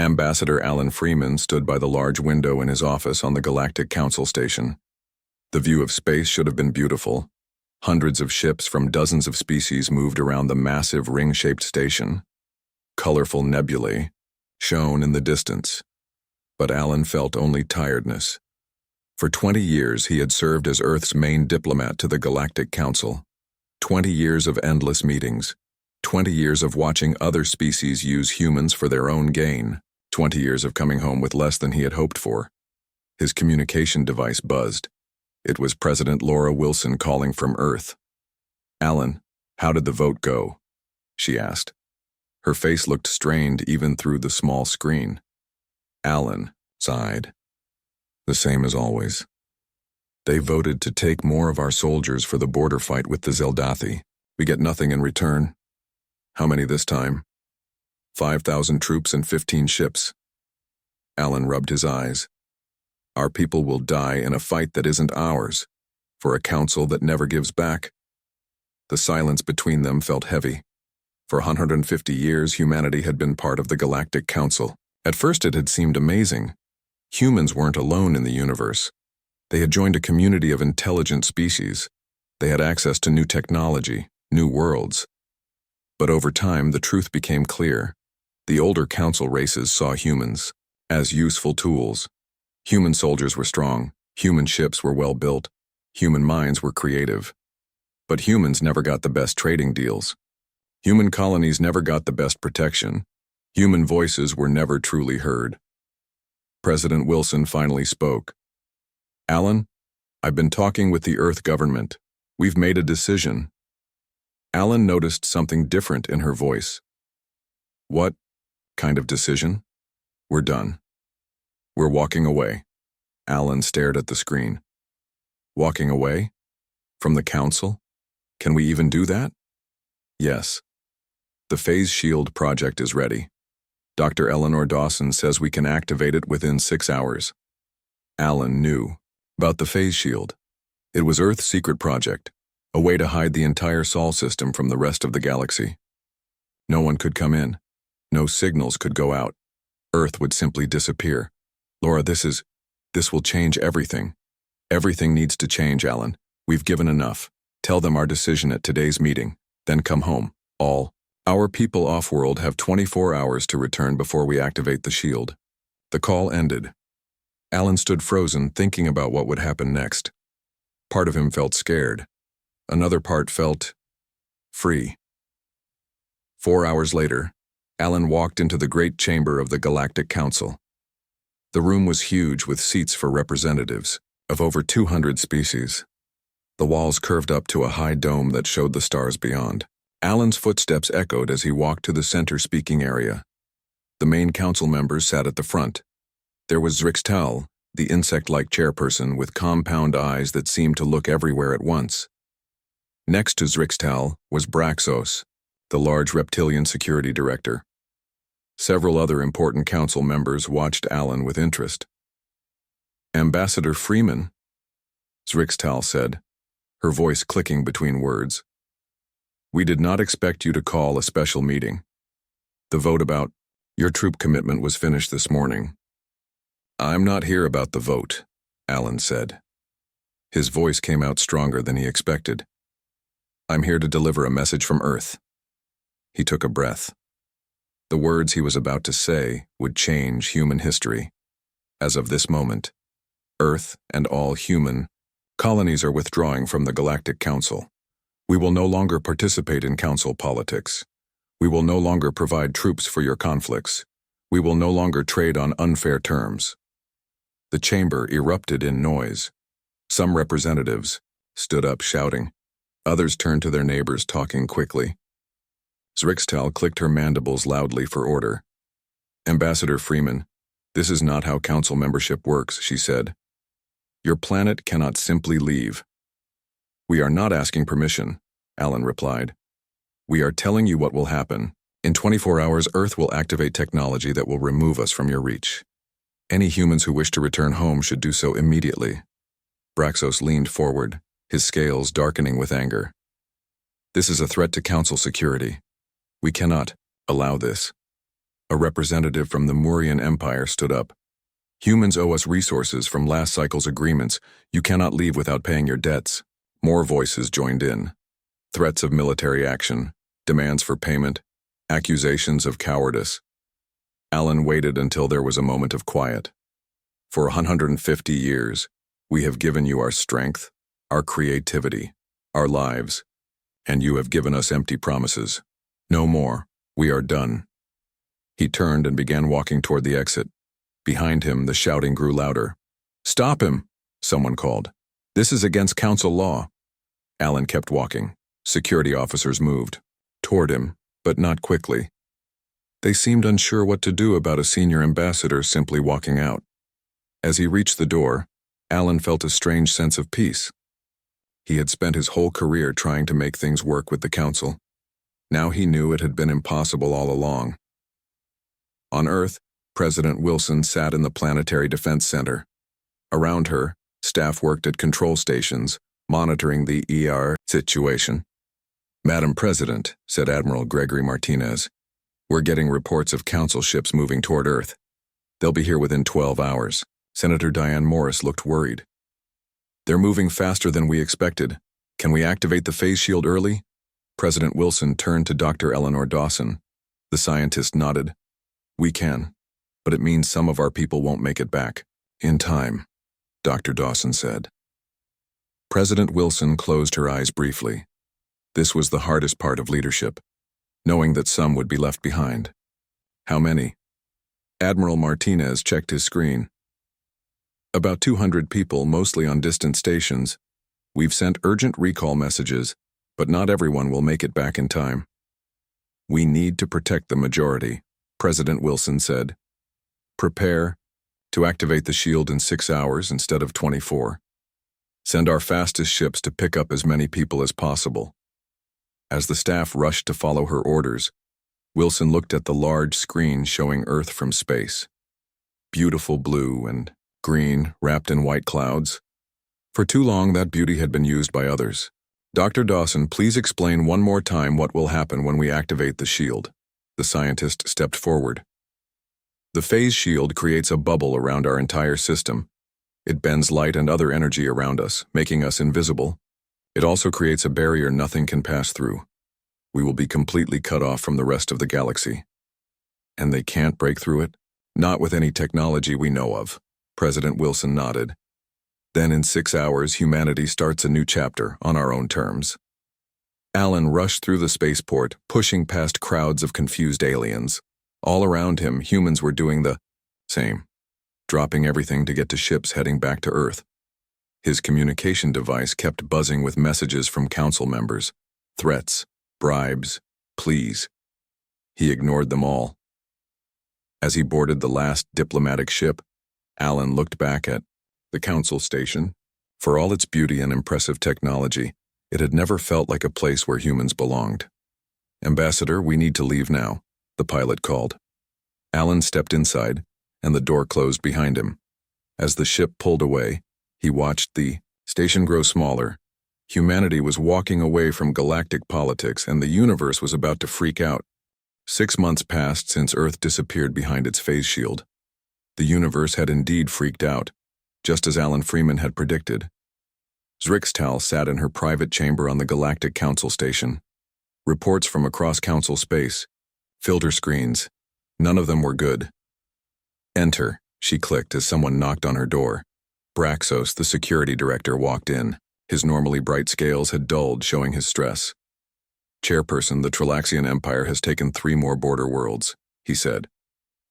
Ambassador Alan Freeman stood by the large window in his office on the Galactic Council station. The view of space should have been beautiful. Hundreds of ships from dozens of species moved around the massive ring-shaped station. Colorful nebulae shone in the distance. But Alan felt only tiredness. For 20 years he had served as Earth's main diplomat to the Galactic Council. 20 years of endless meetings. 20 years of watching other species use humans for their own gain. 20 years of coming home with less than he had hoped for. His communication device buzzed. It was President Laura Wilson calling from Earth. "Alan, how did the vote go?" she asked. Her face looked strained even through the small screen. Alan sighed. "The same as always. They voted to take more of our soldiers for the border fight with the Zeldathi. We get nothing in return." "How many this time?" 5,000 troops and 15 ships. Alan rubbed his eyes. "Our people will die in a fight that isn't ours, for a council that never gives back." The silence between them felt heavy. For 150 years, humanity had been part of the Galactic Council. At first it had seemed amazing. Humans weren't alone in the universe. They had joined a community of intelligent species. They had access to new technology, new worlds. But over time, the truth became clear. The older council races saw humans as useful tools. Human soldiers were strong, human ships were well built, human minds were creative. But humans never got the best trading deals. Human colonies never got the best protection. Human voices were never truly heard. President Wilson finally spoke. "Alan, I've been talking with the Earth government. We've made a decision." Alan noticed something different in her voice. "What kind of decision?" "We're done. We're walking away." Alan stared at the screen. "Walking away? From the council? Can we even do that?" "Yes. The Phase Shield project is ready. Dr. Eleanor Dawson says we can activate it within 6 hours." Alan knew about the Phase Shield. It was Earth's secret project, a way to hide the entire Sol system from the rest of the galaxy. No one could come in. No signals could go out. Earth would simply disappear. "Laura, this will change everything. Everything needs to change, Alan. We've given enough. Tell them our decision at today's meeting. Then come home. All our people off-world have 24 hours to return before we activate the shield." The call ended. Alan stood frozen, thinking about what would happen next. Part of him felt scared. Another part felt free. 4 hours later, Alan walked into the great chamber of the Galactic Council. The room was huge with seats for representatives of over 200 species. The walls curved up to a high dome that showed the stars beyond. Alan's footsteps echoed as he walked to the center speaking area. The main council members sat at the front. There was Zrixtal, the insect-like chairperson with compound eyes that seemed to look everywhere at once. Next to Zrixtal was Braxos, the large reptilian security director. Several other important council members watched Alan with interest. "Ambassador Freeman," Zrixtal said, her voice clicking between words. "We did not expect you to call a special meeting. The vote about your troop commitment was finished this morning." "I'm not here about the vote," Alan said. His voice came out stronger than he expected. "I'm here to deliver a message from Earth." He took a breath. The words he was about to say would change human history. As of this moment, Earth and all human colonies are withdrawing from the Galactic Council. We will no longer participate in council politics. We will no longer provide troops for your conflicts. We will no longer trade on unfair terms. The chamber erupted in noise. Some representatives stood up shouting. Others turned to their neighbors talking quickly. Zrixtal clicked her mandibles loudly for order. "Ambassador Freeman, this is not how council membership works," she said. "Your planet cannot simply leave." "We are not asking permission," Alan replied. "We are telling you what will happen. In 24 hours, Earth will activate technology that will remove us from your reach. Any humans who wish to return home should do so immediately." Braxos leaned forward, his scales darkening with anger. "This is a threat to council security. We cannot allow this." A representative from the Murian Empire stood up. Humans owe us resources from last cycle's agreements. You cannot leave without paying your debts. More voices joined in. Threats of military action, demands for payment, accusations of cowardice. Alan waited until there was a moment of quiet. For 150 years, we have given you our strength, our creativity, our lives, and you have given us empty promises. No more. We are done. He turned and began walking toward the exit. Behind him, the shouting grew louder. "Stop him!" someone called. "This is against council law." Alan kept walking. Security officers moved toward him, but not quickly. They seemed unsure what to do about a senior ambassador simply walking out. As he reached the door, Alan felt a strange sense of peace. He had spent his whole career trying to make things work with the council. Now he knew it had been impossible all along. On Earth, President Wilson sat in the Planetary Defense Center. Around her, staff worked at control stations, monitoring the situation. "Madam President," said Admiral Gregory Martinez, "we're getting reports of council ships moving toward Earth. They'll be here within 12 hours. Senator Diane Morris looked worried. "They're moving faster than we expected. Can we activate the phase shield early?" President Wilson turned to Dr. Eleanor Dawson. The scientist nodded. "We can, but it means some of our people won't make it back in time," Dr. Dawson said. President Wilson closed her eyes briefly. This was the hardest part of leadership, knowing that some would be left behind. How many? Admiral Martinez checked his screen. "About 200 people, mostly on distant stations. We've sent urgent recall messages, but not everyone will make it back in time." "We need to protect the majority," President Wilson said. "Prepare to activate the shield in 6 hours instead of 24. Send our fastest ships to pick up as many people as possible." As the staff rushed to follow her orders, Wilson looked at the large screen showing Earth from space. Beautiful blue and green wrapped in white clouds. For too long that beauty had been used by others. "Dr. Dawson, please explain one more time what will happen when we activate the shield." The scientist stepped forward. "The phase shield creates a bubble around our entire system. It bends light and other energy around us, making us invisible. It also creates a barrier nothing can pass through. We will be completely cut off from the rest of the galaxy." "And they can't break through it?" "Not with any technology we know of." President Wilson nodded. "Then in 6 hours, humanity starts a new chapter on our own terms." Alan rushed through the spaceport, pushing past crowds of confused aliens. All around him, humans were doing the same, dropping everything to get to ships heading back to Earth. His communication device kept buzzing with messages from council members, threats, bribes, pleas. He ignored them all. As he boarded the last diplomatic ship, Alan looked back at the council station. For all its beauty and impressive technology, it had never felt like a place where humans belonged. "Ambassador, we need to leave now," the pilot called. Alan stepped inside, and the door closed behind him. As the ship pulled away, he watched the station grow smaller. Humanity was walking away from galactic politics, and the universe was about to freak out. 6 months passed since Earth disappeared behind its phase shield. The universe had indeed freaked out, just as Alan Freeman had predicted. Zrixtal sat in her private chamber on the Galactic Council station. Reports from across council space filled her screens. None of them were good. "Enter," she clicked as someone knocked on her door. Braxos, the security director, walked in. His normally bright scales had dulled, showing his stress. "Chairperson, the Trilaxian Empire has taken 3 more border worlds," he said.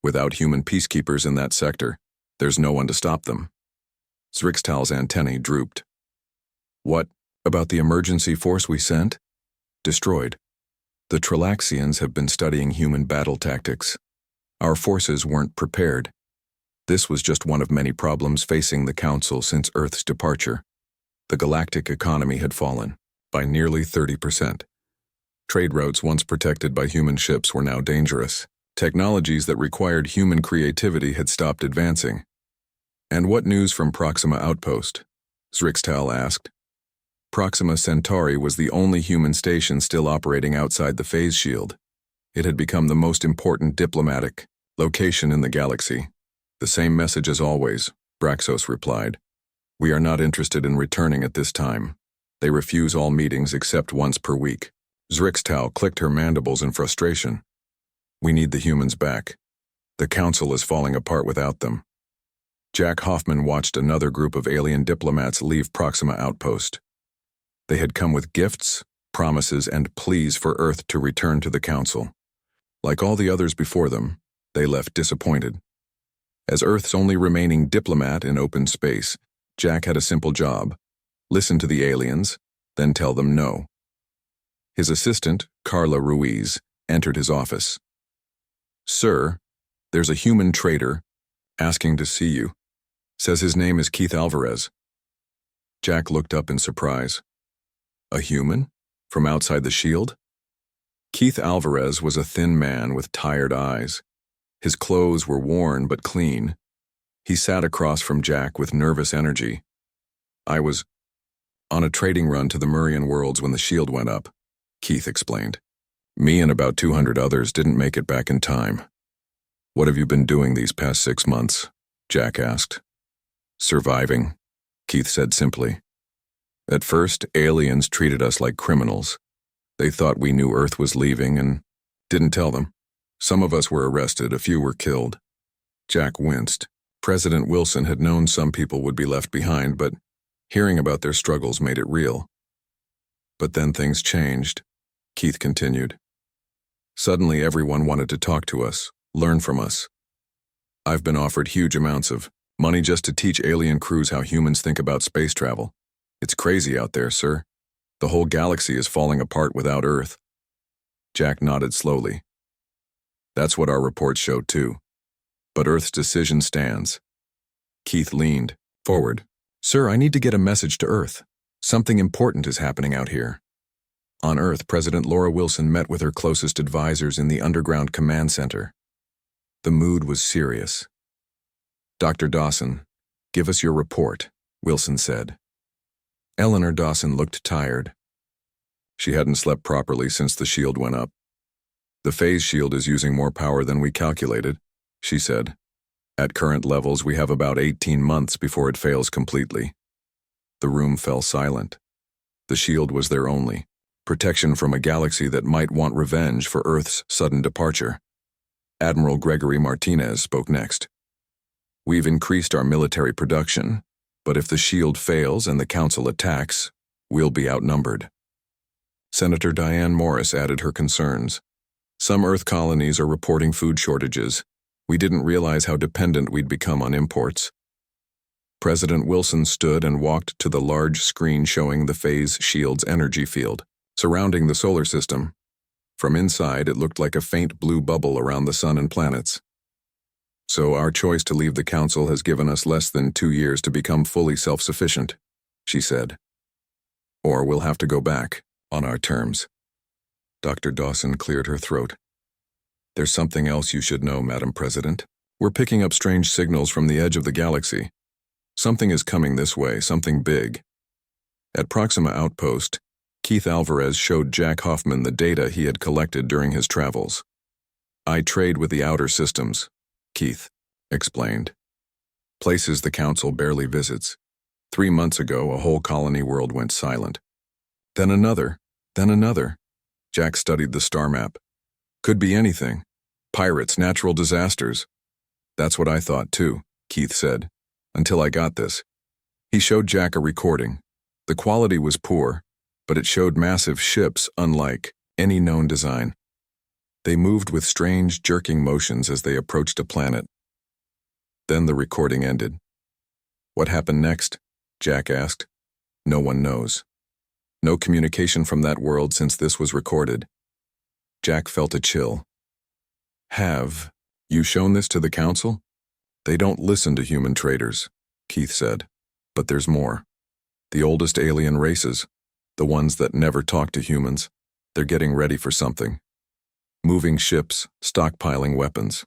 "Without human peacekeepers in that sector, there's no one to stop them." Zrixtal's antennae drooped. "What about the emergency force we sent?" "Destroyed. The Trilaxians have been studying human battle tactics. Our forces weren't prepared. This was just one of many problems facing the Council since Earth's departure. The galactic economy had fallen by nearly 30%. Trade routes once protected by human ships were now dangerous. Technologies that required human creativity had stopped advancing." "And what news from Proxima Outpost?" Zrixtal asked. Proxima Centauri was the only human station still operating outside the phase shield. It had become the most important diplomatic Location in the galaxy. The same message as always, Braxos replied. We are not interested in returning at this time. They refuse all meetings except once per week. Zrixtal clicked her mandibles in frustration. We need the humans back. The council is falling apart without them. Jack Hoffman watched another group of alien diplomats leave Proxima Outpost. They had come with gifts, promises, and pleas for Earth to return to the council. Like all the others before them, they left disappointed. As Earth's only remaining diplomat in open space, Jack had a simple job: listen to the aliens, then tell them no. His assistant, Carla Ruiz, entered his office. Sir, there's a human trader asking to see you. Says his name is Keith Alvarez. Jack looked up in surprise. A human? From outside the shield? Keith Alvarez was a thin man with tired eyes. His clothes were worn but clean. He sat across from Jack with nervous energy. I was on a trading run to the Murian worlds when the shield went up, Keith explained. Me and about 200 others didn't make it back in time. What have you been doing these past 6 months? Jack asked. Surviving, Keith said simply. At first, aliens treated us like criminals. They thought we knew Earth was leaving and didn't tell them. Some of us were arrested, a few were killed. Jack winced. President Wilson had known some people would be left behind, but hearing about their struggles made it real. But then things changed, Keith continued. Suddenly everyone wanted to talk to us, learn from us. I've been offered huge amounts of money just to teach alien crews how humans think about space travel. It's crazy out there, sir. The whole galaxy is falling apart without Earth. Jack nodded slowly. That's what our reports showed too. But Earth's decision stands. Keith leaned forward. Sir, I need to get a message to Earth. Something important is happening out here. On Earth, President Laura Wilson met with her closest advisors in the underground command center. The mood was serious. Dr. Dawson, give us your report, Wilson said. Eleanor Dawson looked tired. She hadn't slept properly since the shield went up. The phase shield is using more power than we calculated, she said. At current levels, we have about 18 months before it fails completely. The room fell silent. The shield was their only protection from a galaxy that might want revenge for Earth's sudden departure. Admiral Gregory Martinez spoke next. We've increased our military production, but if the shield fails and the council attacks, we'll be outnumbered. Senator Diane Morris added her concerns. Some Earth colonies are reporting food shortages. We didn't realize how dependent we'd become on imports. President Wilson stood and walked to the large screen showing the phase shield's energy field, surrounding the solar system. From inside, it looked like a faint blue bubble around the sun and planets. So our choice to leave the council has given us less than 2 years to become fully self-sufficient, she said. Or we'll have to go back, on our terms. Dr. Dawson cleared her throat. There's something else you should know, Madam President. We're picking up strange signals from the edge of the galaxy. Something is coming this way, something big. At Proxima Outpost, Keith Alvarez showed Jack Hoffman the data he had collected during his travels. I trade with the outer systems, Keith explained. Places the council barely visits. 3 months ago, a whole colony world went silent. Then another. Jack studied the star map. Could be anything. Pirates, natural disasters. That's what I thought too, Keith said, until I got this. He showed Jack a recording. The quality was poor, but it showed massive ships unlike any known design. They moved with strange, jerking motions as they approached a planet. Then the recording ended. What happened next? Jack asked. No one knows. No communication from that world since this was recorded. Jack felt a chill. Have you shown this to the council? They don't listen to human traders, Keith said. But there's more. The oldest alien races, the ones that never talk to humans, they're getting ready for something. Moving ships, stockpiling weapons.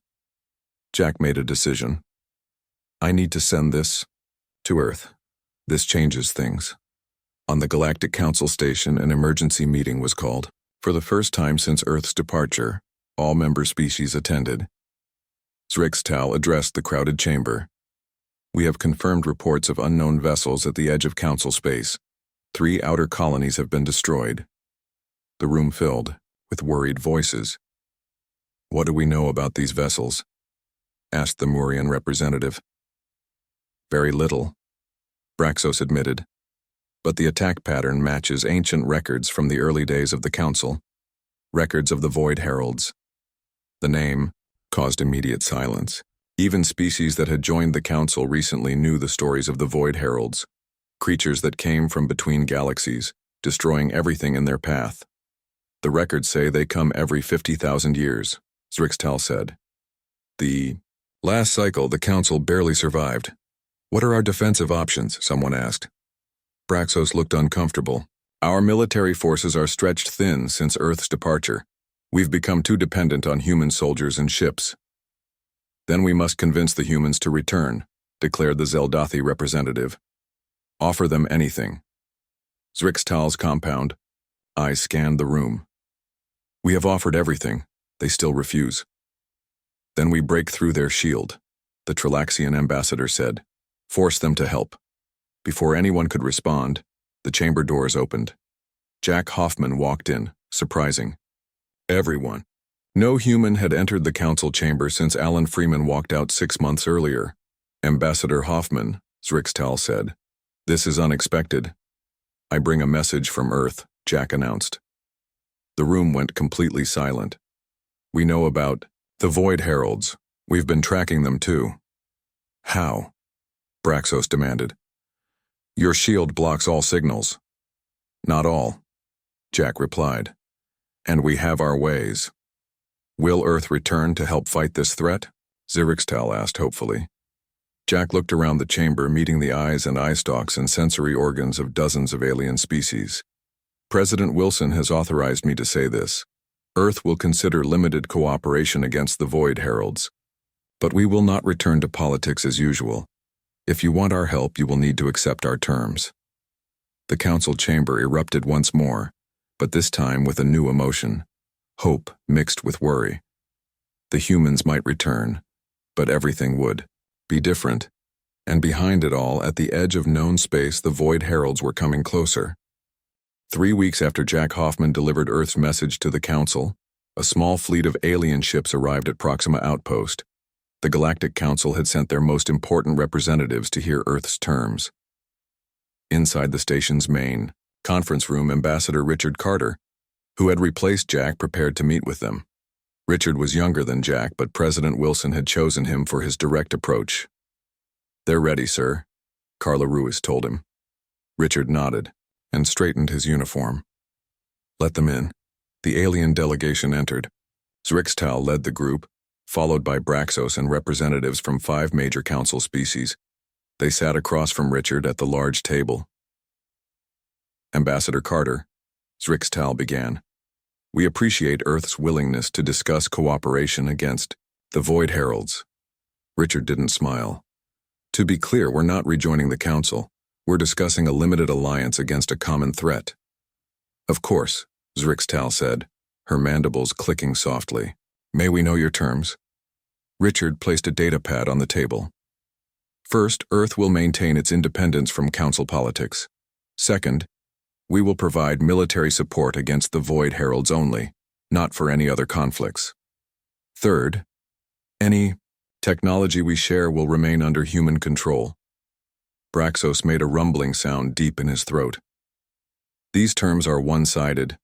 Jack made a decision. I need to send this to Earth. This changes things. On the Galactic Council Station, an emergency meeting was called. For the first time since Earth's departure, all member species attended. Zrixtal addressed the crowded chamber. We have confirmed reports of unknown vessels at the edge of Council space. 3 outer colonies have been destroyed. The room filled with worried voices. What do we know about these vessels? Asked the Murian representative. Very little, Braxos admitted. But the attack pattern matches ancient records from the early days of the Council. Records of the Void Heralds. The name caused immediate silence. Even species that had joined the Council recently knew the stories of the Void Heralds, creatures that came from between galaxies, destroying everything in their path. The records say they come every 50,000 years, Zrixtal said. The last cycle, the Council barely survived. What are our defensive options? Someone asked. Braxos looked uncomfortable. Our military forces are stretched thin since Earth's departure. We've become too dependent on human soldiers and ships. Then we must convince the humans to return, declared the Zeldathi representative. Offer them anything. Zrixtal's compound. Eyes scanned the room. We have offered everything. They still refuse. Then we break through their shield, the Trilaxian ambassador said. Force them to help. Before anyone could respond, the chamber doors opened. Jack Hoffman walked in, surprising everyone. No human had entered the council chamber since Alan Freeman walked out 6 months earlier. Ambassador Hoffman, Zrixtal said. This is unexpected. I bring a message from Earth, Jack announced. The room went completely silent. We know about the Void Heralds. We've been tracking them too. How? Braxos demanded. Your shield blocks all signals. Not all, Jack replied. And we have our ways. Will Earth return to help fight this threat? Zrixtal asked hopefully. Jack looked around the chamber, meeting the eyes and eye stalks and sensory organs of dozens of alien species. President Wilson has authorized me to say this. Earth will consider limited cooperation against the Void Heralds. But we will not return to politics as usual. If you want our help, you will need to accept our terms. The council chamber erupted once more, but this time with a new emotion. Hope mixed with worry. The humans might return, but everything would be different. And behind it all, at the edge of known space, the Void Heralds were coming closer. 3 weeks after Jack Hoffman delivered Earth's message to the Council, a small fleet of alien ships arrived at Proxima Outpost. The Galactic Council had sent their most important representatives to hear Earth's terms. Inside the station's main conference room, Ambassador Richard Carter, who had replaced Jack, prepared to meet with them. Richard was younger than Jack, but President Wilson had chosen him for his direct approach. They're ready, sir, Carla Ruiz told him. Richard nodded and straightened his uniform. Let them in. The alien delegation entered. Zrixtal led the group, followed by Braxos and representatives from 5 major council species. They sat across from Richard at the large table. Ambassador Carter, Zrixtal began. We appreciate Earth's willingness to discuss cooperation against the Void Heralds. Richard didn't smile. To be clear, we're not rejoining the Council. We're discussing a limited alliance against a common threat. Of course, Zrixtal said, her mandibles clicking softly. May we know your terms? Richard placed a data pad on the table. First, Earth will maintain its independence from Council politics. Second, we will provide military support against the Void Heralds only, not for any other conflicts. Third, any technology we share will remain under human control. Braxos made a rumbling sound deep in his throat. These terms are one-sided.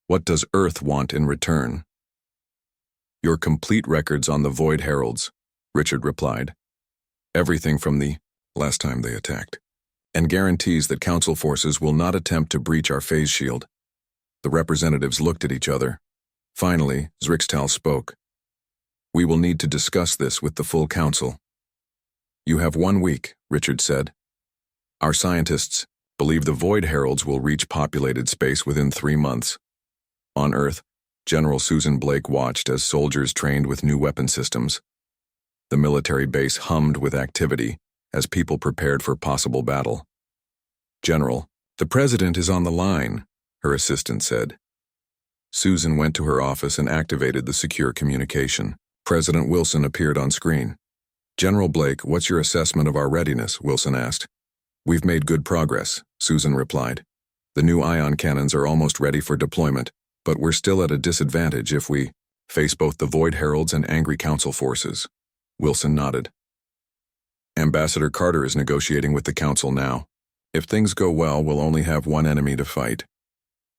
What does Earth want in return? Your complete records on the Void Heralds, Richard replied. Everything from the last time they attacked, and guarantees that Council forces will not attempt to breach our phase shield. The representatives looked at each other. Finally, Zrixtal spoke. We will need to discuss this with the full Council. You have 1 week, Richard said. Our scientists believe the Void Heralds will reach populated space within 3 months. On Earth, General Susan Blake watched as soldiers trained with new weapon systems. The military base hummed with activity as people prepared for possible battle. General, the President is on the line, her assistant said. Susan went to her office and activated the secure communication. President Wilson appeared on screen. "General Blake, what's your assessment of our readiness?" Wilson asked. "We've made good progress," Susan replied. "The new ion cannons are almost ready for deployment, but we're still at a disadvantage if we face both the Void Heralds and angry Council forces." Wilson nodded. "Ambassador Carter is negotiating with the Council now. If things go well, we'll only have one enemy to fight."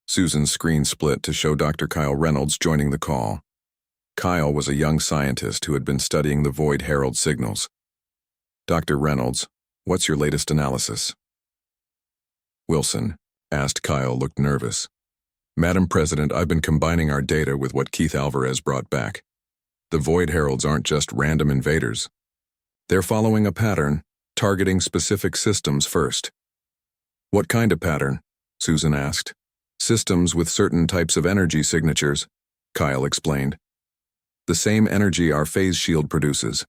Susan's screen split to show Dr. Kyle Reynolds joining the call. Kyle was a young scientist who had been studying the Void Herald signals. "Dr. Reynolds, what's your latest analysis?" Wilson, asked Kyle, looked nervous. "Madam President, I've been combining our data with what Keith Alvarez brought back. The Void Heralds aren't just random invaders. They're following a pattern, targeting specific systems first." "What kind of pattern?" Susan asked. "Systems with certain types of energy signatures," Kyle explained. "The same energy our phase shield produces."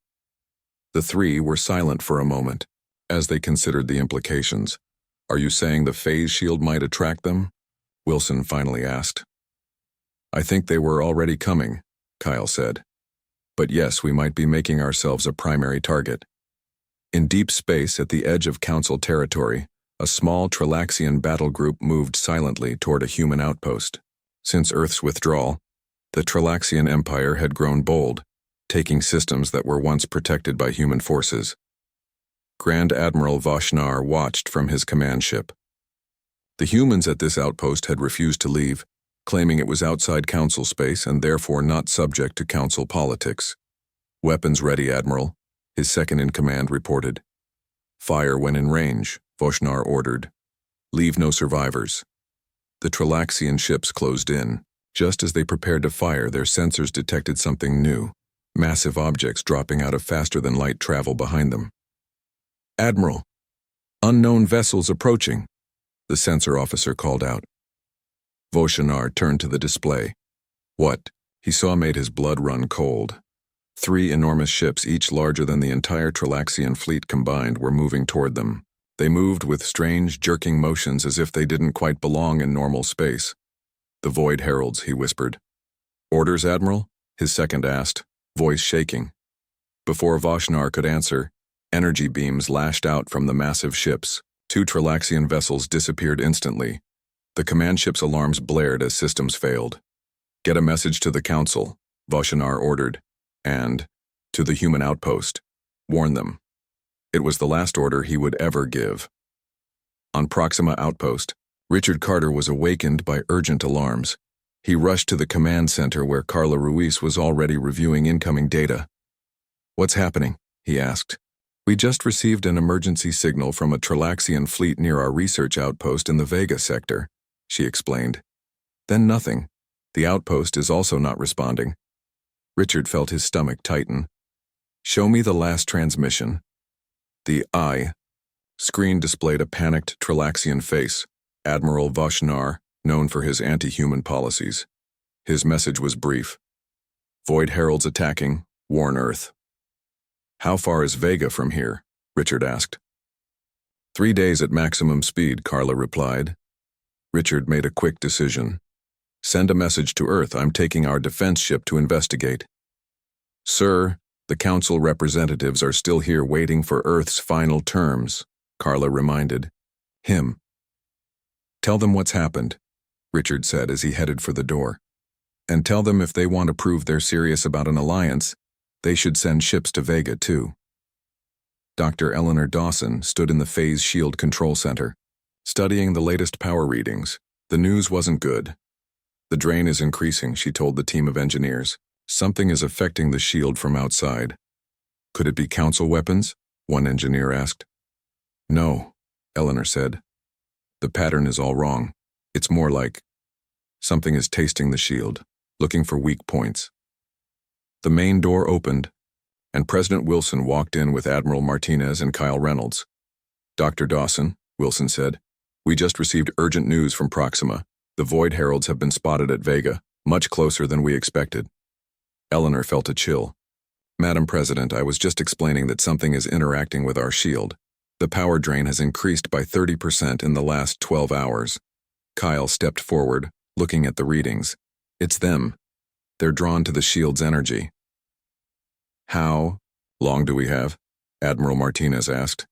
The three were silent for a moment, as they considered the implications. "Are you saying the phase shield might attract them?" Wilson finally asked. "I think they were already coming," Kyle said. "But yes, we might be making ourselves a primary target." In deep space at the edge of Council territory, a small Tralaxian battle group moved silently toward a human outpost. Since Earth's withdrawal, the Tralaxian Empire had grown bold, taking systems that were once protected by human forces. Grand Admiral Voshnar watched from his command ship. The humans at this outpost had refused to leave, claiming it was outside Council space and therefore not subject to Council politics. "Weapons ready, Admiral," his second-in-command reported. "Fire when in range," Voshnar ordered. "Leave no survivors." The Tralaxian ships closed in. Just as they prepared to fire, their sensors detected something new, massive objects dropping out of faster-than-light travel behind them. "Admiral, unknown vessels approaching," the sensor officer called out. Voshnar turned to the display. What he saw made his blood run cold. 3 enormous ships, each larger than the entire Tralaxian fleet combined, were moving toward them. They moved with strange, jerking motions as if they didn't quite belong in normal space. "The Void Heralds," he whispered. "Orders, Admiral?" his second asked, voice shaking. Before Voshnar could answer, energy beams lashed out from the massive ships. 2 Tralaxian vessels disappeared instantly. The command ship's alarms blared as systems failed. "Get a message to the Council," Voshnar ordered, and, "to the human outpost. Warn them." It was the last order he would ever give. On Proxima Outpost, Richard Carter was awakened by urgent alarms. He rushed to the command center where Carla Ruiz was already reviewing incoming data. "What's happening?" he asked. "We just received an emergency signal from a Tralaxian fleet near our research outpost in the Vega sector," she explained. Then nothing. The outpost is also not responding. Richard felt his stomach tighten. "Show me the last transmission." The screen displayed a panicked Tralaxian face, Admiral Voshnar, known for his anti-human policies. His message was brief. "Void Heralds attacking, warn Earth." "How far is Vega from here?" Richard asked. 3 days at maximum speed, Carla replied. Richard made a quick decision. "Send a message to Earth. I'm taking our defense ship to investigate." "Sir, the Council representatives are still here waiting for Earth's final terms," Carla reminded him. "Tell them what's happened," Richard said as he headed for the door. "And tell them if they want to prove they're serious about an alliance, they should send ships to Vega too." Dr. Eleanor Dawson stood in the Phase Shield Control Center, studying the latest power readings. The news wasn't good. "The drain is increasing," she told the team of engineers. "Something is affecting the shield from outside." "Could it be Council weapons?" one engineer asked. "No," Eleanor said. "The pattern is all wrong. It's more like something is tasting the shield, looking for weak points." The main door opened, and President Wilson walked in with Admiral Martinez and Kyle Reynolds. "Dr. Dawson," Wilson said, "we just received urgent news from Proxima. The Void Heralds have been spotted at Vega, much closer than we expected." Eleanor felt a chill. "Madam President, I was just explaining that something is interacting with our shield. The power drain has increased by 30% in the last 12 hours. Kyle stepped forward, looking at the readings. "It's them. They're drawn to the shield's energy." How long do we have? Admiral Martinez asked.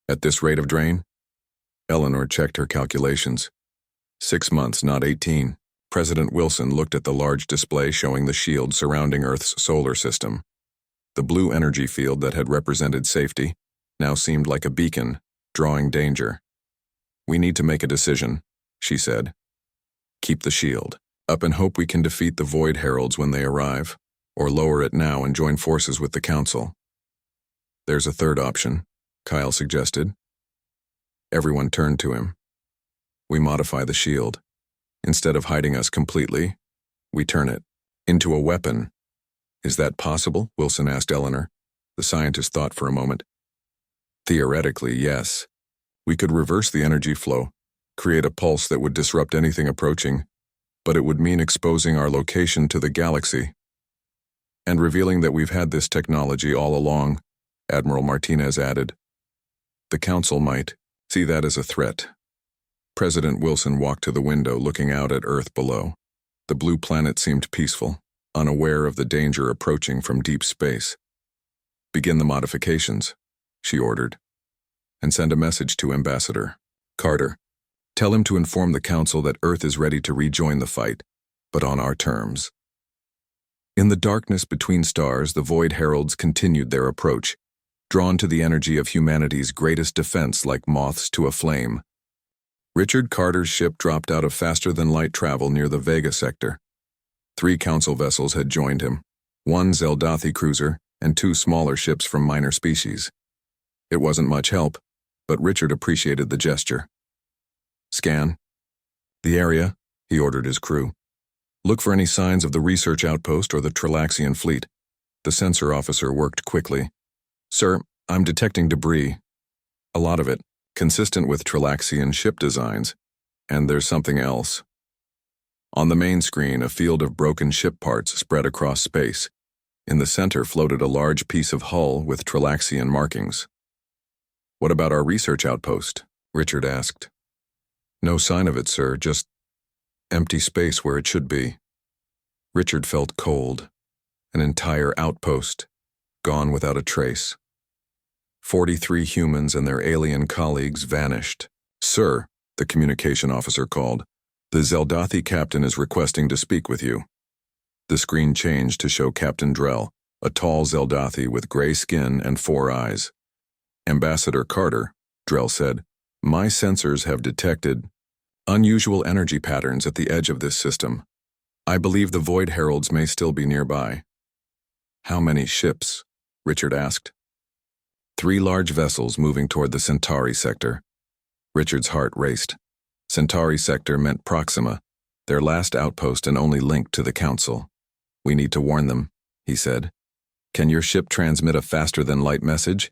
At this rate of drain? Eleanor checked her calculations. 6 months, not 18. President Wilson looked at the large display showing the shield surrounding Earth's solar system. The blue energy field that had represented safety now seemed like a beacon, drawing danger. We need to make a decision, she said. Keep the shield up and hope we can defeat the Void Heralds when they arrive, or lower it now and join forces with the Council. There's a third option, Kyle suggested. Everyone turned to him. We modify the shield. Instead of hiding us completely, we turn it into a weapon. Is that possible? Wilson asked Eleanor. The scientist thought for a moment. Theoretically, yes. We could reverse the energy flow, create a pulse that would disrupt anything approaching, but it would mean exposing our location to the galaxy. And revealing that we've had this technology all along, Admiral Martinez added. The Council might see that as a threat. President Wilson walked to the window, looking out at Earth below. The blue planet seemed peaceful, unaware of the danger approaching from deep space. Begin the modifications, she ordered, and send a message to Ambassador Carter. Tell him to inform the Council that Earth is ready to rejoin the fight, but on our terms. In the darkness between stars, the Void Heralds continued their approach, drawn to the energy of humanity's greatest defense like moths to a flame. Richard Carter's ship dropped out of faster-than-light travel near the Vega sector. 3 Council vessels had joined him, 1 Zeldathi cruiser and 2 smaller ships from minor species. It wasn't much help, but Richard appreciated the gesture. Scan the area, he ordered his crew. Look for any signs of the research outpost or the Trilaxian fleet. The sensor officer worked quickly. Sir, I'm detecting debris. A lot of it, consistent with Trilaxian ship designs. And there's something else. On the main screen, a field of broken ship parts spread across space. In the center floated a large piece of hull with Trilaxian markings. What about our research outpost? Richard asked. No sign of it, sir, just empty space where it should be. Richard felt cold. An entire outpost, gone without a trace. 43 humans and their alien colleagues vanished. Sir, the communication officer called. The Zeldathi captain is requesting to speak with you. The screen changed to show Captain Drell, a tall Zeldathi with gray skin and 4 eyes. Ambassador Carter, Drell said, my sensors have detected unusual energy patterns at the edge of this system. I believe the Void Heralds may still be nearby. How many ships? Richard asked. 3 large vessels moving toward the Centauri sector. Richard's heart raced. Centauri sector meant Proxima, their last outpost and only link to the Council. We need to warn them, he said. Can your ship transmit a faster-than-light message?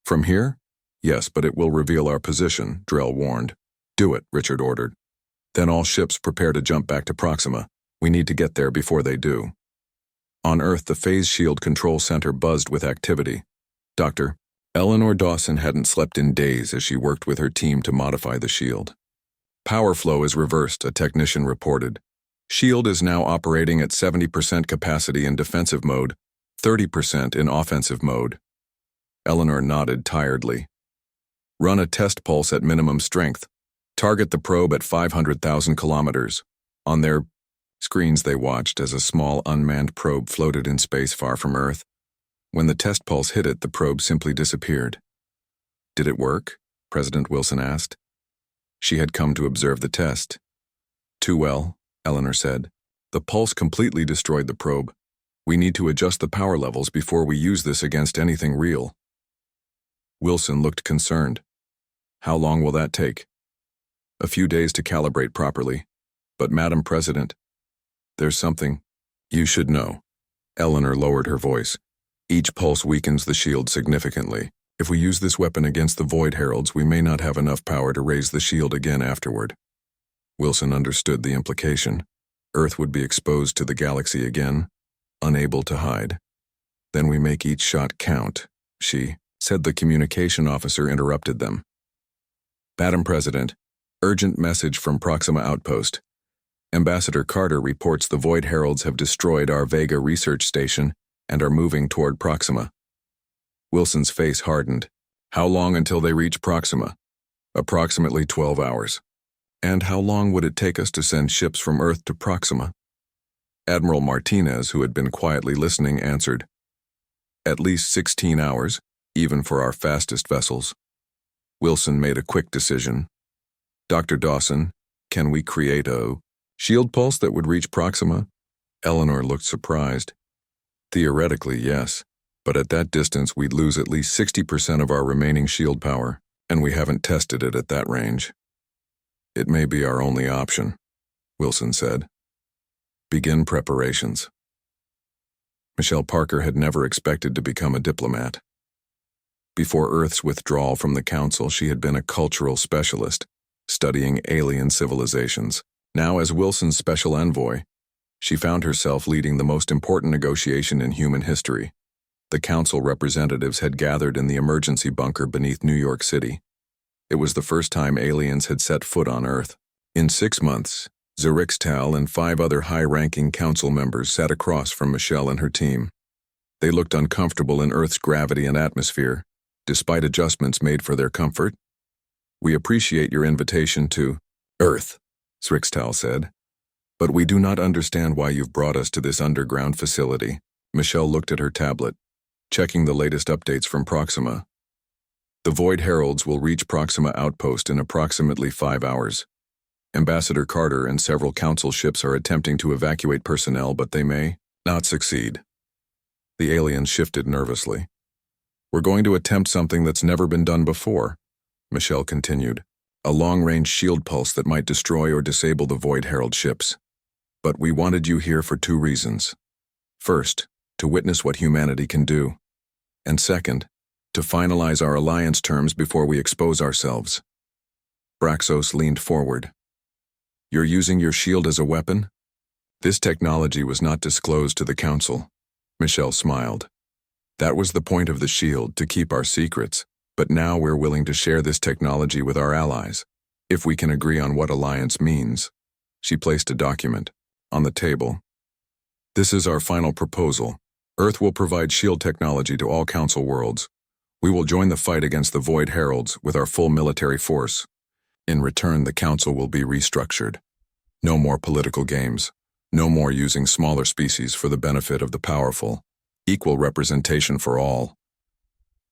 From here? Yes, but it will reveal our position, Drell warned. Do it, Richard ordered. Then all ships prepare to jump back to Proxima. We need to get there before they do. On Earth, the Phase Shield Control Center buzzed with activity. Dr. Eleanor Dawson hadn't slept in days as she worked with her team to modify the shield. Power flow is reversed, a technician reported. Shield is now operating at 70% capacity in defensive mode, 30% in offensive mode. Eleanor nodded tiredly. Run a test pulse at minimum strength. Target the probe at 500,000 kilometers. On their screens they watched as a small unmanned probe floated in space far from Earth. When the test pulse hit it, the probe simply disappeared. Did it work? President Wilson asked. She had come to observe the test. Too well, Eleanor said. The pulse completely destroyed the probe. We need to adjust the power levels before we use this against anything real. Wilson looked concerned. How long will that take? A few days to calibrate properly. But Madam President, there's something you should know. Eleanor lowered her voice. Each pulse weakens the shield significantly. If we use this weapon against the Void Heralds, we may not have enough power to raise the shield again afterward. Wilson understood the implication. Earth would be exposed to the galaxy again, unable to hide. Then we make each shot count, she said. The communication officer interrupted them. Madam President, urgent message from Proxima Outpost. Ambassador Carter reports the Void Heralds have destroyed our Vega research station and are moving toward Proxima. Wilson's face hardened. How long until they reach Proxima? Approximately 12 hours. And how long would it take us to send ships from Earth to Proxima? Admiral Martinez, who had been quietly listening, answered, At least 16 hours, even for our fastest vessels. Wilson made a quick decision. Dr. Dawson, can we create a shield pulse that would reach Proxima? Eleanor looked surprised. Theoretically, yes, but at that distance we'd lose at least 60% of our remaining shield power, and we haven't tested it at that range. It may be our only option, Wilson said. Begin preparations. Michelle Parker had never expected to become a diplomat. Before Earth's withdrawal from the Council, she had been a cultural specialist, studying alien civilizations. Now, as Wilson's special envoy, she found herself leading the most important negotiation in human history. The Council representatives had gathered in the emergency bunker beneath New York City. It was the first time aliens had set foot on Earth. In 6 months, Zerixtal and 5 other high-ranking Council members sat across from Michelle and her team. They looked uncomfortable in Earth's gravity and atmosphere, despite adjustments made for their comfort. We appreciate your invitation to Earth, Zerixtal said, but we do not understand why you've brought us to this underground facility. Michelle looked at her tablet, checking the latest updates from Proxima. The Void Heralds will reach Proxima Outpost in approximately 5 hours. Ambassador Carter and several Council ships are attempting to evacuate personnel, but they may not succeed. The aliens shifted nervously. We're going to attempt something that's never been done before, Michelle continued. A long-range shield pulse that might destroy or disable the Void Herald ships. But we wanted you here for 2 reasons. First, to witness what humanity can do. And second, to finalize our alliance terms before we expose ourselves. Braxos leaned forward. You're using your shield as a weapon? This technology was not disclosed to the Council. Michelle smiled. That was the point of the shield, to keep our secrets, but now we're willing to share this technology with our allies, if we can agree on what alliance means. She placed a document on the table. This is our final proposal. Earth will provide shield technology to all Council worlds. We will join the fight against the Void Heralds with our full military force. In return, the Council will be restructured. No more political games. No more using smaller species for the benefit of the powerful. Equal representation for all.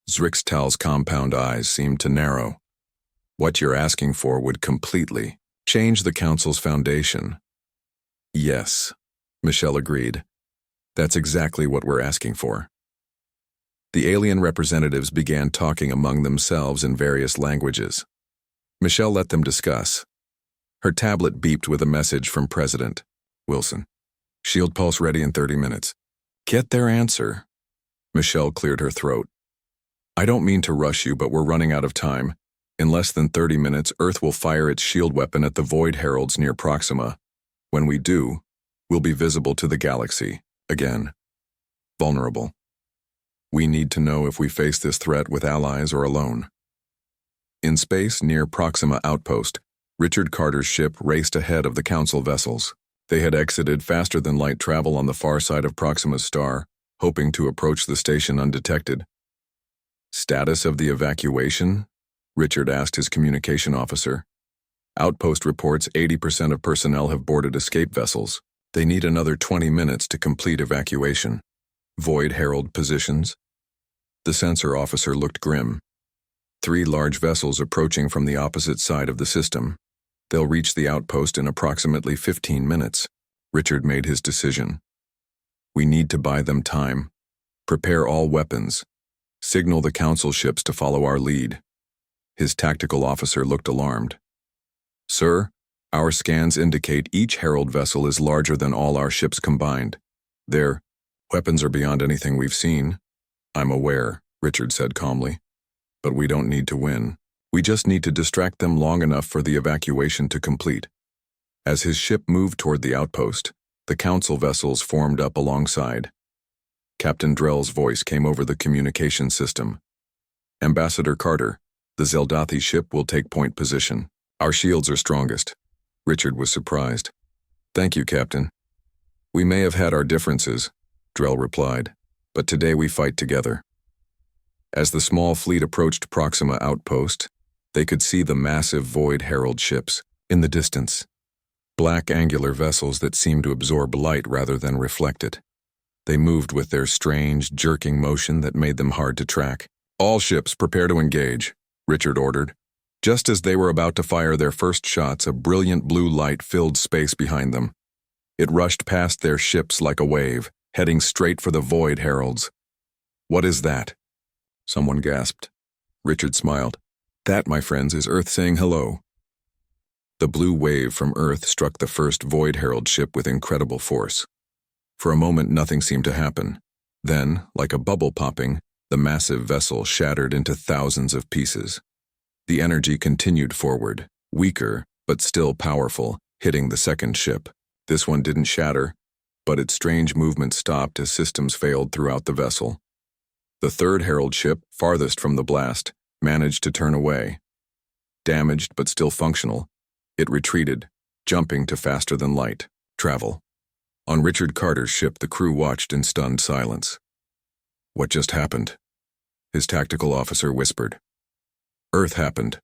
Zrixtal's compound eyes seemed to narrow. What you're asking for would completely change the Council's foundation. Yes, Michelle agreed. That's exactly what we're asking for. The alien representatives began talking among themselves in various languages. Michelle let them discuss. Her tablet beeped with a message from President Wilson. Shield pulse ready in 30 minutes. Get their answer. Michelle cleared her throat. I don't mean to rush you, but we're running out of time. In less than 30 minutes, Earth will fire its shield weapon at the Void Heralds near Proxima. When we do, we'll be visible to the galaxy, again. Vulnerable. We need to know if we face this threat with allies or alone. In space near Proxima Outpost, Richard Carter's ship raced ahead of the Council vessels. They had exited faster than light travel on the far side of Proxima's star, hoping to approach the station undetected. Status of the evacuation? Richard asked his communication officer. Outpost reports 80% of personnel have boarded escape vessels. They need another 20 minutes to complete evacuation. Void Herald positions? The sensor officer looked grim. 3 large vessels approaching from the opposite side of the system. They'll reach the outpost in approximately 15 minutes. Richard made his decision. We need to buy them time. Prepare all weapons. Signal the Council ships to follow our lead. His tactical officer looked alarmed. Sir, our scans indicate each Herald vessel is larger than all our ships combined. Their weapons are beyond anything we've seen. I'm aware, Richard said calmly. But we don't need to win. We just need to distract them long enough for the evacuation to complete. As his ship moved toward the outpost, the Council vessels formed up alongside. Captain Drell's voice came over the communication system. Ambassador Carter, the Zeldathi ship will take point position. Our shields are strongest. Richard was surprised. Thank you, Captain. We may have had our differences, Drell replied, but today we fight together. As the small fleet approached Proxima Outpost, they could see the massive Void Herald ships in the distance. Black angular vessels that seemed to absorb light rather than reflect it. They moved with their strange, jerking motion that made them hard to track. "All ships prepare to engage," Richard ordered. Just as they were about to fire their first shots, a brilliant blue light filled space behind them. It rushed past their ships like a wave, heading straight for the Void Heralds. "What is that?" someone gasped. Richard smiled. "That, my friends, is Earth saying hello." The blue wave from Earth struck the first Void Herald ship with incredible force. For a moment, nothing seemed to happen. Then, like a bubble popping, the massive vessel shattered into thousands of pieces. The energy continued forward, weaker, but still powerful, hitting the second ship. This one didn't shatter, but its strange movement stopped as systems failed throughout the vessel. The third Herald ship, farthest from the blast, managed to turn away. Damaged but still functional, it retreated, jumping to faster-than-light travel. On Richard Carter's ship, the crew watched in stunned silence. "What just happened?" his tactical officer whispered. "Earth happened,"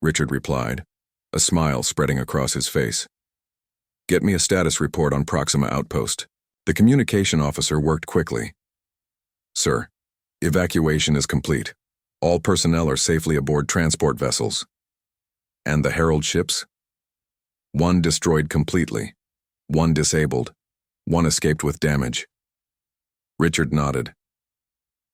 Richard replied, a smile spreading across his face. "Get me a status report on Proxima Outpost." The communication officer worked quickly. "Sir, evacuation is complete. All personnel are safely aboard transport vessels." "And the Herald ships?" "One destroyed completely. One disabled. One escaped with damage." Richard nodded.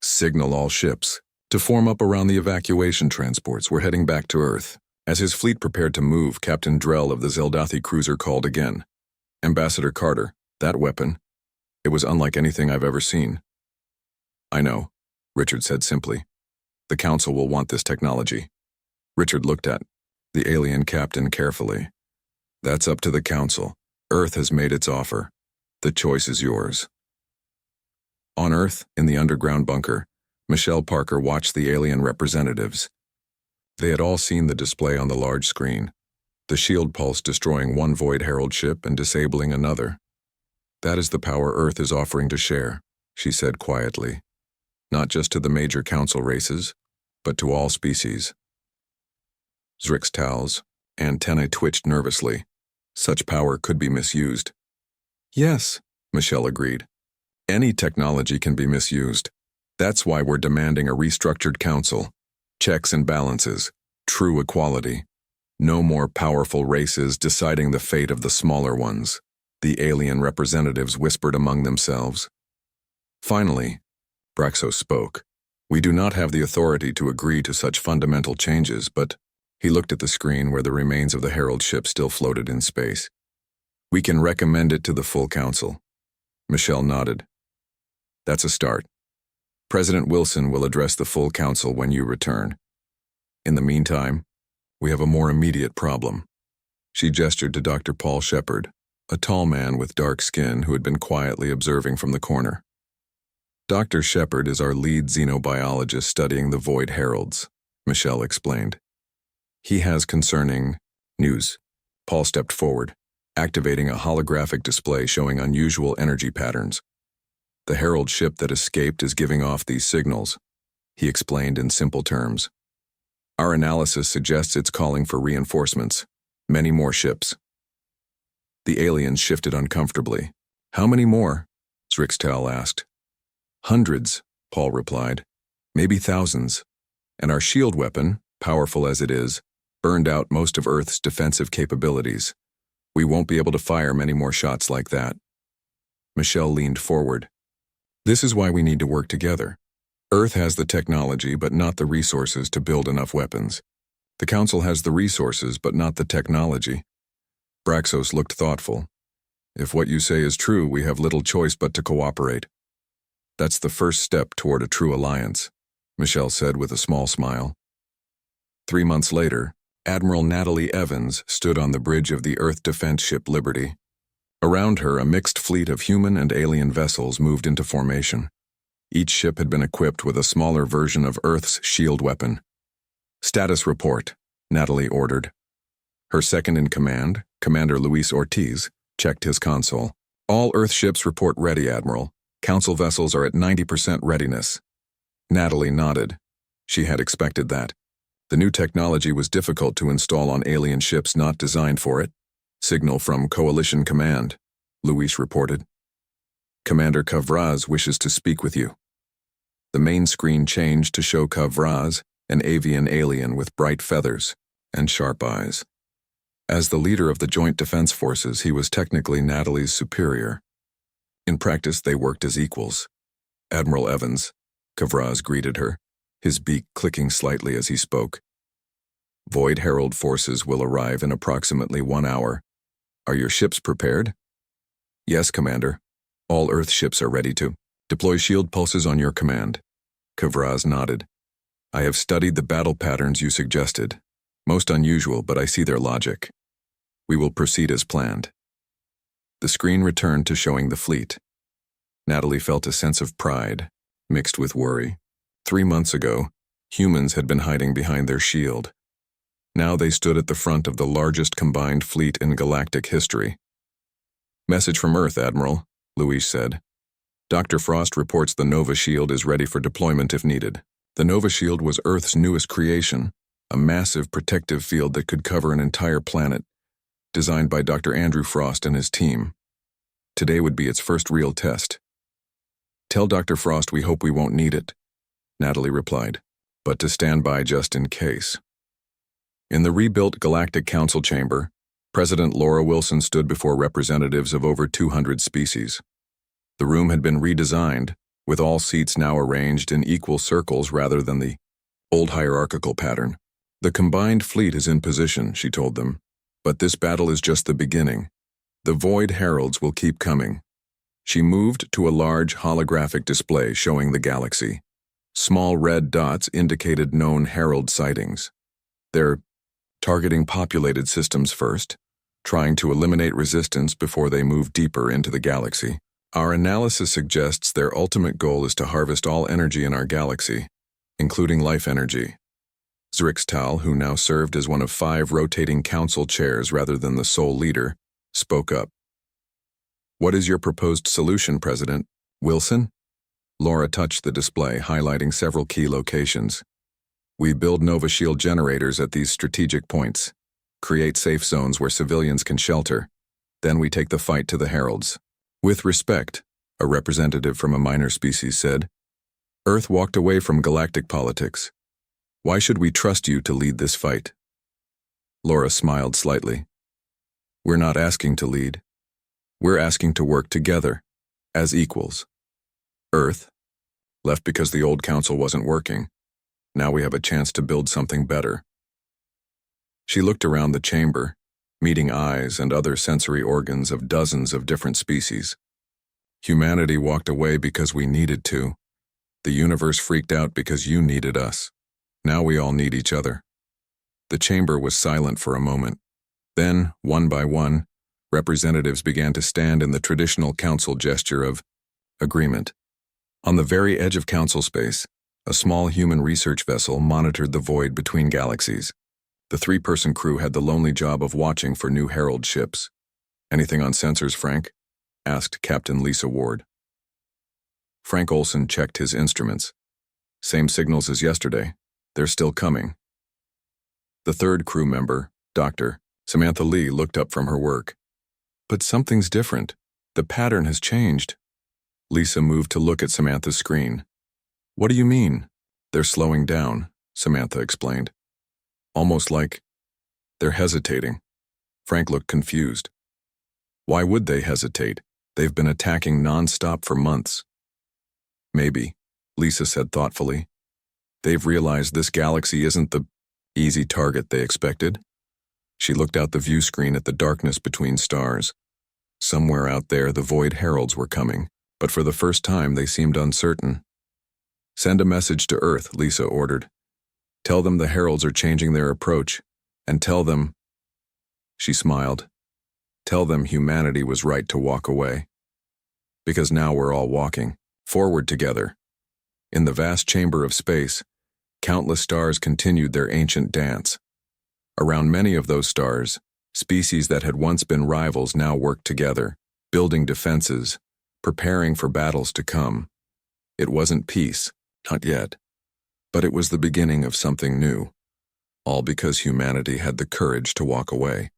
"Signal all ships to form up around the evacuation transports. We're heading back to Earth." As his fleet prepared to move, Captain Drell of the Zeldathi cruiser called again. "Ambassador Carter, that weapon. It was unlike anything I've ever seen." "I know," Richard said simply. "The Council will want this technology." Richard looked at the alien captain carefully. "That's up to the Council. Earth has made its offer. The choice is yours." On Earth, in the underground bunker, Michelle Parker watched the alien representatives. They had all seen the display on the large screen, the shield pulse destroying one Void Herald ship and disabling another. "That is the power Earth is offering to share," she said quietly. "Not just to the major council races, but to all species." Zrixtal's antennae twitched nervously. Such power could be misused. "Yes," Michelle agreed. "Any technology can be misused. That's why we're demanding a restructured council. Checks and balances. True equality. No more powerful races deciding the fate of the smaller ones," the alien representatives whispered among themselves. Finally, Braxos spoke. "We do not have the authority to agree to such fundamental changes, but..." He looked at the screen where the remains of the Herald ship still floated in space. "We can recommend it to the full council." Michelle nodded. "That's a start. President Wilson will address the full council when you return. In the meantime, we have a more immediate problem." She gestured to Dr. Paul Shepard, a tall man with dark skin who had been quietly observing from the corner. "Dr. Shepard is our lead xenobiologist studying the Void Heralds," Michelle explained. "He has concerning news." Paul stepped forward, activating a holographic display showing unusual energy patterns. "The Herald ship that escaped is giving off these signals," he explained in simple terms. "Our analysis suggests it's calling for reinforcements. Many more ships." The aliens shifted uncomfortably. "How many more?" Zrixtal asked. "Hundreds," Paul replied. "Maybe thousands. And our shield weapon, powerful as it is, burned out most of Earth's defensive capabilities. We won't be able to fire many more shots like that." Michelle leaned forward. "This is why we need to work together. Earth has the technology but not the resources to build enough weapons. The Council has the resources but not the technology." Braxos looked thoughtful. "If what you say is true, we have little choice but to cooperate." "That's the first step toward a true alliance," Michelle said with a small smile. 3 months later, Admiral Natalie Evans stood on the bridge of the Earth defense ship Liberty. Around her, a mixed fleet of human and alien vessels moved into formation. Each ship had been equipped with a smaller version of Earth's shield weapon. "Status report," Natalie ordered. Her second-in-command, Commander Luis Ortiz, checked his console. "All Earth ships report ready, Admiral. Council vessels are at 90% readiness. Natalie nodded. She had expected that. The new technology was difficult to install on alien ships not designed for it. Signal from Coalition Command, Luis reported. Commander Kavraz wishes to speak with you. The main screen changed to show Kavraz, an avian alien with bright feathers and sharp eyes. As the leader of the Joint Defense Forces, he was technically Natalie's superior. In practice, they worked as equals. Admiral Evans, Kavraz greeted her, his beak clicking slightly as he spoke. Void Herald forces will arrive in approximately 1 hour. Are your ships prepared? Yes, Commander. All Earth ships are ready to deploy shield pulses on your command. Kavraz nodded. I have studied the battle patterns you suggested. Most unusual, but I see their logic. We will proceed as planned. The screen returned to showing the fleet. Natalie felt a sense of pride, mixed with worry. 3 months ago, humans had been hiding behind their shield. Now they stood at the front of the largest combined fleet in galactic history. Message from Earth, Admiral, Luis said. Dr. Frost reports the Nova Shield is ready for deployment if needed. The Nova Shield was Earth's newest creation, a massive protective field that could cover an entire planet, designed by Dr. Andrew Frost and his team. Today would be its first real test. Tell Dr. Frost we hope we won't need it, Natalie replied, but to stand by just in case. In the rebuilt Galactic Council chamber, President Laura Wilson stood before representatives of over 200 species. The room had been redesigned, with all seats now arranged in equal circles rather than the old hierarchical pattern. The combined fleet is in position, she told them, but this battle is just the beginning. The Void Heralds will keep coming. She moved to a large holographic display showing the galaxy. Small red dots indicated known Herald sightings. They're targeting populated systems first, trying to eliminate resistance before they move deeper into the galaxy. Our analysis suggests their ultimate goal is to harvest all energy in our galaxy, including life energy. Zrixtal, who now served as one of 5 rotating council chairs rather than the sole leader, spoke up. What is your proposed solution, President? Wilson? Laura touched the display, highlighting several key locations. We build Nova Shield generators at these strategic points, create safe zones where civilians can shelter. Then we take the fight to the Heralds. With respect, a representative from a minor species said, Earth walked away from galactic politics. Why should we trust you to lead this fight? Laura smiled slightly. We're not asking to lead. We're asking to work together, as equals. Earth, left because the old council wasn't working. Now we have a chance to build something better. She looked around the chamber, meeting eyes and other sensory organs of dozens of different species. Humanity walked away because we needed to. The universe freaked out because you needed us. Now we all need each other. The chamber was silent for a moment. Then, one by one, representatives began to stand in the traditional council gesture of agreement. On the very edge of council space, a small human research vessel monitored the void between galaxies. The 3-person crew had the lonely job of watching for new Herald ships. Anything on sensors, Frank? Asked Captain Lisa Ward. Frank Olson checked his instruments. Same signals as yesterday. They're still coming. The 3rd crew member, Dr. Samantha Lee, looked up from her work. But something's different. The pattern has changed. Lisa moved to look at Samantha's screen. What do you mean? They're slowing down, Samantha explained. Almost like they're hesitating. Frank looked confused. Why would they hesitate? They've been attacking non-stop for months. Maybe, Lisa said thoughtfully. They've realized this galaxy isn't the easy target they expected. She looked out the view screen at the darkness between stars. Somewhere out there, the Void Heralds were coming, but for the first time they seemed uncertain. Send a message to Earth, Lisa ordered. Tell them the Heralds are changing their approach, and tell them... She smiled. Tell them humanity was right to walk away. Because now we're all walking, forward together. In the vast chamber of space, countless stars continued their ancient dance. Around many of those stars, species that had once been rivals now worked together, building defenses, preparing for battles to come. It wasn't peace, not yet, but it was the beginning of something new, all because humanity had the courage to walk away.